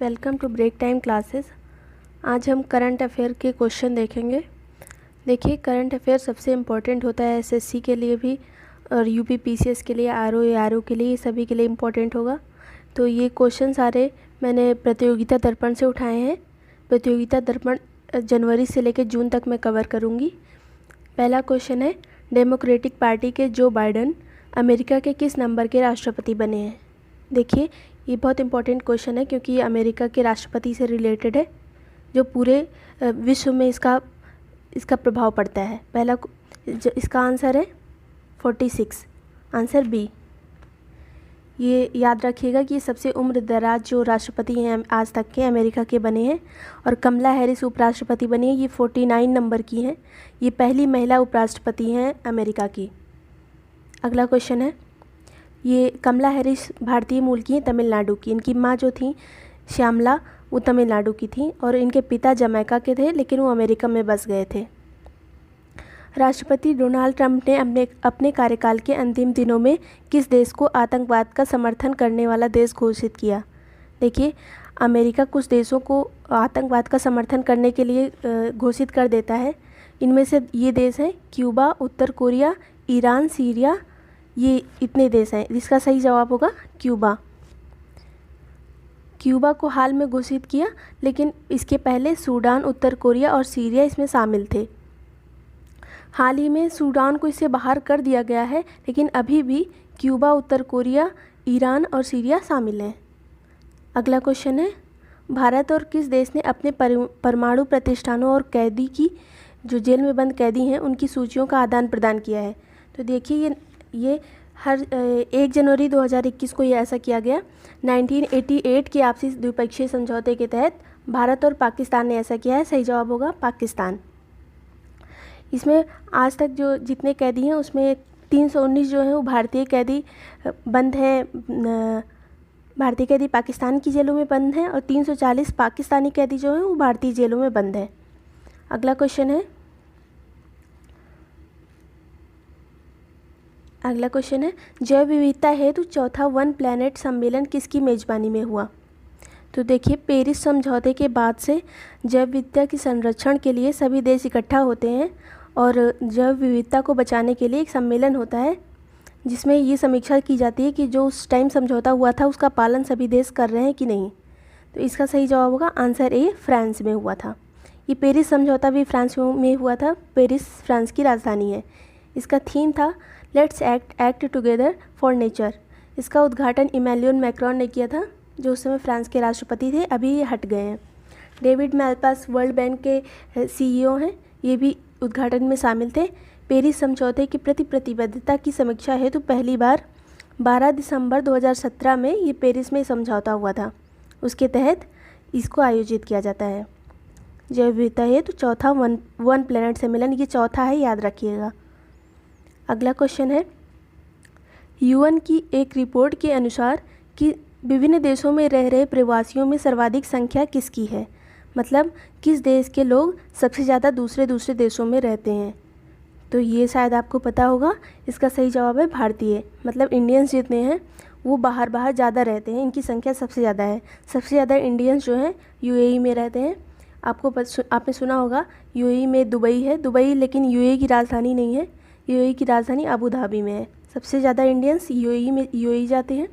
Welcome to break time classes. आज हम current affair के क्वेश्चन देखेंगे। देखिए, करंट अफेयर सबसे इम्पोर्टेंट होता है एसएससी के लिए भी और यूपी पीसीएस के लिए, आरओ के लिए, सभी के लिए इम्पोर्टेंट होगा। तो ये क्वेश्चन सारे मैंने प्रतियोगिता दर्पण से उठाए हैं। प्रतियोगिता दर्पण जनवरी से लेकर जून तक मैं कवर करूँगी। पहला क्वेश्चन है, डेमोक्रेटिक पार्टी के जो बाइडेन अमेरिका के किस नंबर के राष्ट्रपति बने हैं। देखिए, ये बहुत इंपॉर्टेंट क्वेश्चन है क्योंकि ये अमेरिका के राष्ट्रपति से रिलेटेड है, जो पूरे विश्व में इसका प्रभाव पड़ता है। पहला इसका आंसर है 46, आंसर बी। ये याद रखिएगा कि सबसे उम्र दराज जो राष्ट्रपति हैं आज तक के अमेरिका के बने हैं, और कमला हैरिस उपराष्ट्रपति बनी है, ये 49 नंबर की हैं। ये पहली महिला उपराष्ट्रपति हैं अमेरिका की। अगला क्वेश्चन है, ये कमला हैरिस भारतीय मूल की हैं, तमिलनाडु की। इनकी माँ जो थी श्यामला, वो तमिलनाडु की थी और इनके पिता जमैका के थे, लेकिन वो अमेरिका में बस गए थे। राष्ट्रपति डोनाल्ड ट्रंप ने अपने कार्यकाल के अंतिम दिनों में किस देश को आतंकवाद का समर्थन करने वाला देश घोषित किया। देखिए, अमेरिका कुछ देशों को आतंकवाद का समर्थन करने के लिए घोषित कर देता है। इनमें से ये देश हैं क्यूबा, उत्तर कोरिया, ईरान, सीरिया, ये इतने देश हैं। इसका सही जवाब होगा क्यूबा। क्यूबा को हाल में घोषित किया, लेकिन इसके पहले सूडान, उत्तर कोरिया और सीरिया इसमें शामिल थे। हाल ही में सूडान को इससे बाहर कर दिया गया है, लेकिन अभी भी क्यूबा, उत्तर कोरिया, ईरान और सीरिया शामिल हैं। अगला क्वेश्चन है, भारत और किस देश ने अपने परमाणु प्रतिष्ठानों और कैदी की, जो जेल में बंद कैदी हैं, उनकी सूचियों का आदान प्रदान किया है। तो देखिए, ये हर 1 जनवरी 2021 को ये ऐसा किया गया। 1988 के आपसी द्विपक्षीय समझौते के तहत भारत और पाकिस्तान ने ऐसा किया है। सही जवाब होगा पाकिस्तान। इसमें आज तक जो जितने कैदी हैं उसमें 319 जो हैं वो भारतीय कैदी बंद हैं, भारतीय कैदी पाकिस्तान की जेलों में बंद हैं, और 340 पाकिस्तानी कैदी जो हैं वो भारतीय जेलों में बंद हैं। अगला क्वेश्चन है, जैव विविधता हेतु चौथा वन प्लैनेट सम्मेलन किसकी मेजबानी में हुआ। तो देखिए, पेरिस समझौते के बाद से जैव विविधता के संरक्षण के लिए सभी देश इकट्ठा होते हैं और जैव विविधता को बचाने के लिए एक सम्मेलन होता है, जिसमें ये समीक्षा की जाती है कि जो उस टाइम समझौता हुआ था उसका पालन सभी देश कर रहे हैं कि नहीं। तो इसका सही जवाब होगा आंसर ए, फ्रांस में हुआ था। ये पेरिस समझौता भी फ्रांस में हुआ था। पेरिस फ्रांस की राजधानी है। इसका थीम था let's act together for nature. इसका उद्घाटन इमैनुअल मैक्रोन ने किया था, जो उस समय फ्रांस के राष्ट्रपति थे। अभी ये हट गए हैं। डेविड मैल्पास वर्ल्ड बैंक के सीईओ हैं, ये भी उद्घाटन में शामिल थे। पेरिस समझौते की प्रतिबद्धता की समीक्षा हेतु पहली बार 12 दिसंबर 2017 में ये पेरिस में समझौता हुआ था। उसके तहत इसको आयोजित किया जाता है। जैव विविधता हेतु चौथा वन प्लैनेट सम्मेलन, ये चौथा है, याद रखिएगा। अगला क्वेश्चन है, यूएन की एक रिपोर्ट के अनुसार कि विभिन्न देशों में रह रहे प्रवासियों में सर्वाधिक संख्या किसकी है। मतलब किस देश के लोग सबसे ज़्यादा दूसरे देशों में रहते हैं। तो ये शायद आपको पता होगा। इसका सही जवाब है भारतीय। मतलब इंडियंस जितने हैं वो बाहर ज़्यादा रहते हैं, इनकी संख्या सबसे ज़्यादा है। सबसे ज़्यादा इंडियंस जो हैं यूएई में रहते हैं। आपने सुना होगा यूएई में दुबई है, दुबई लेकिन यूएई की राजधानी नहीं है। यूएई की राजधानी अबू धाबी में है। सबसे ज़्यादा इंडियंस यूएई जाते हैं।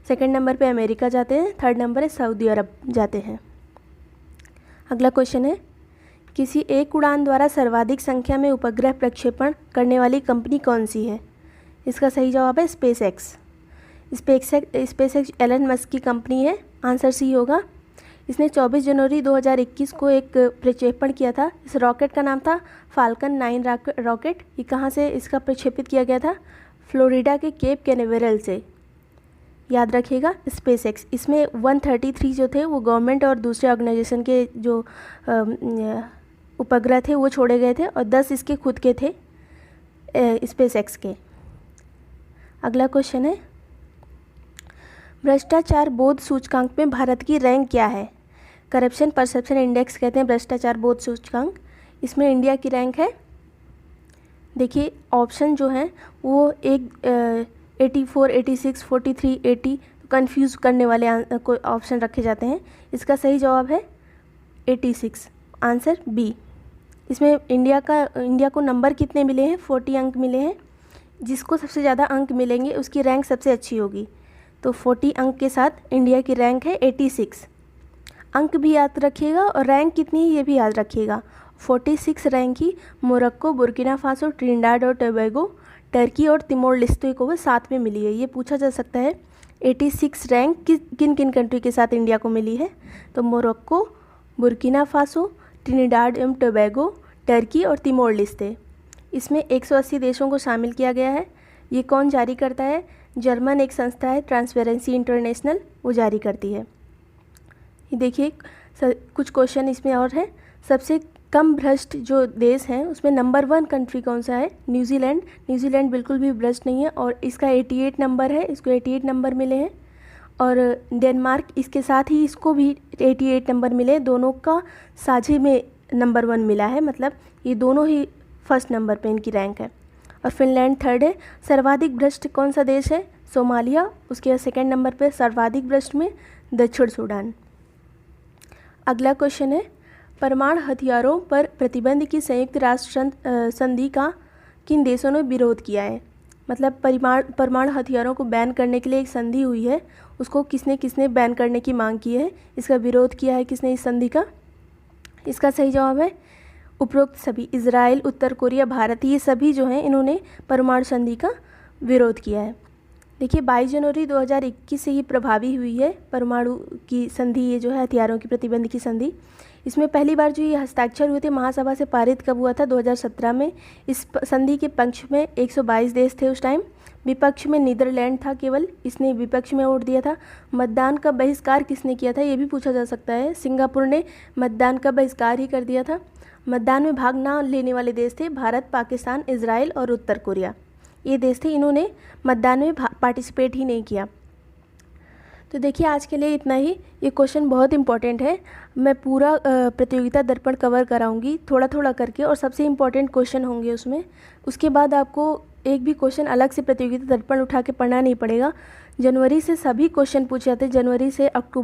सेकंड नंबर पे अमेरिका जाते हैं। थर्ड नंबर है सऊदी अरब जाते हैं। अगला क्वेश्चन है, किसी एक उड़ान द्वारा सर्वाधिक संख्या में उपग्रह प्रक्षेपण करने वाली कंपनी कौन सी है। इसका सही जवाब है स्पेस एक्स एलन मस्क की कंपनी है। आंसर सी होगा। इसने 24 जनवरी 2021 को एक प्रक्षेपण किया था। इस रॉकेट का नाम था फाल्कन 9 रॉकेट। ये कहाँ से इसका प्रक्षेपित किया गया था? फ्लोरिडा के केप कैनावेरल से। याद रखिएगा स्पेस एक्स। इसमें 133 जो थे वो गवर्नमेंट और दूसरे ऑर्गेनाइजेशन के जो उपग्रह थे वो छोड़े गए थे, और 10 इसके खुद के थे स्पेस एक्स के। अगला क्वेश्चन है, भ्रष्टाचार बोध सूचकांक में भारत की रैंक क्या है। करप्शन परसेप्शन इंडेक्स कहते हैं भ्रष्टाचार बोध सूचकांक। इसमें इंडिया की रैंक है, देखिए ऑप्शन जो हैं वो 84, 86, 43, 80, कंफ्यूज करने वाले कोई ऑप्शन रखे जाते हैं। इसका सही जवाब है 86, आंसर बी। इसमें इंडिया को नंबर कितने मिले हैं? 40 अंक मिले हैं। जिसको सबसे ज़्यादा अंक मिलेंगे उसकी रैंक सबसे अच्छी होगी। तो 40 अंक के साथ इंडिया की रैंक है 86। अंक भी याद रखिएगा और रैंक कितनी है ये भी याद रखिएगा। 46 रैंक ही मोरक्को, बुर्किना फासो, ट्रिनिडाड और टोबैगो, टर्की और तिमोर लेस्ते को भी साथ में मिली है। ये पूछा जा सकता है 86 रैंक किन किन कंट्री के साथ इंडिया को मिली है? तो मोरक्को, बुर्किना फासो, ट्रिनिडाड एवं टोबैगो, टर्की और तिमोर लेस्ते। इसमें 180 देशों को शामिल किया गया है। ये कौन जारी करता है? जर्मन एक संस्था है ट्रांसपेरेंसी इंटरनेशनल, वो जारी करती है। ये देखिए कुछ क्वेश्चन इसमें और है। सबसे कम भ्रष्ट जो देश हैं उसमें नंबर 1 कंट्री कौन सा है? न्यूजीलैंड। न्यूजीलैंड बिल्कुल भी भ्रष्ट नहीं है और इसका 88 नंबर है, इसको 88 नंबर मिले हैं। और डेनमार्क इसके साथ ही इसको भी 88 नंबर मिले। दोनों का साझे में नंबर 1 मिला है, मतलब ये दोनों ही फर्स्ट नंबर पे इनकी रैंक है। और फिनलैंड थर्ड है। सर्वाधिक भ्रष्ट कौन सा देश है? सोमालिया। उसके सेकंड नंबर पे सर्वाधिक भ्रष्ट में दक्षिण सूडान। अगला क्वेश्चन है, परमाणु हथियारों पर प्रतिबंध की संयुक्त राष्ट्र संधि का किन देशों ने विरोध किया है? मतलब परमाणु हथियारों को बैन करने के लिए एक संधि हुई है, उसको किसने किसने बैन करने की मांग की है, इसका विरोध किया है किसने इस संधि का? इसका सही जवाब है उपरोक्त सभी। इजराइल, उत्तर कोरिया, भारत, ये सभी जो हैं इन्होंने परमाणु संधि का विरोध किया है। देखिए 22 जनवरी 2021 से ये प्रभावी हुई है परमाणु की संधि, ये जो है हथियारों की प्रतिबंध की संधि। इसमें पहली बार जो ये हस्ताक्षर हुए थे महासभा से पारित कब हुआ था? 2017 में। इस संधि के पक्ष में 122 देश थे उस टाइम। विपक्ष में नीदरलैंड था केवल, इसने विपक्ष में वोट दिया था। मतदान का बहिष्कार किसने किया था ये भी पूछा जा सकता है। सिंगापुर ने मतदान का बहिष्कार ही कर दिया था। मतदान में भाग ना लेने वाले देश थे भारत, पाकिस्तान, इजराइल और उत्तर कोरिया। ये देश थे, इन्होंने मतदान में पार्टिसिपेट ही नहीं किया। तो देखिए आज के लिए इतना ही। ये क्वेश्चन बहुत इंपॉर्टेंट है। मैं पूरा प्रतियोगिता दर्पण कवर कराऊंगी थोड़ा थोड़ा करके और सबसे इम्पॉर्टेंट क्वेश्चन होंगे उसमें। उसके बाद आपको एक भी क्वेश्चन अलग से प्रतियोगिता दर्पण उठा के पढ़ना नहीं पड़ेगा। जनवरी से सभी क्वेश्चन पूछे जाते हैं, जनवरी से अक्टूबर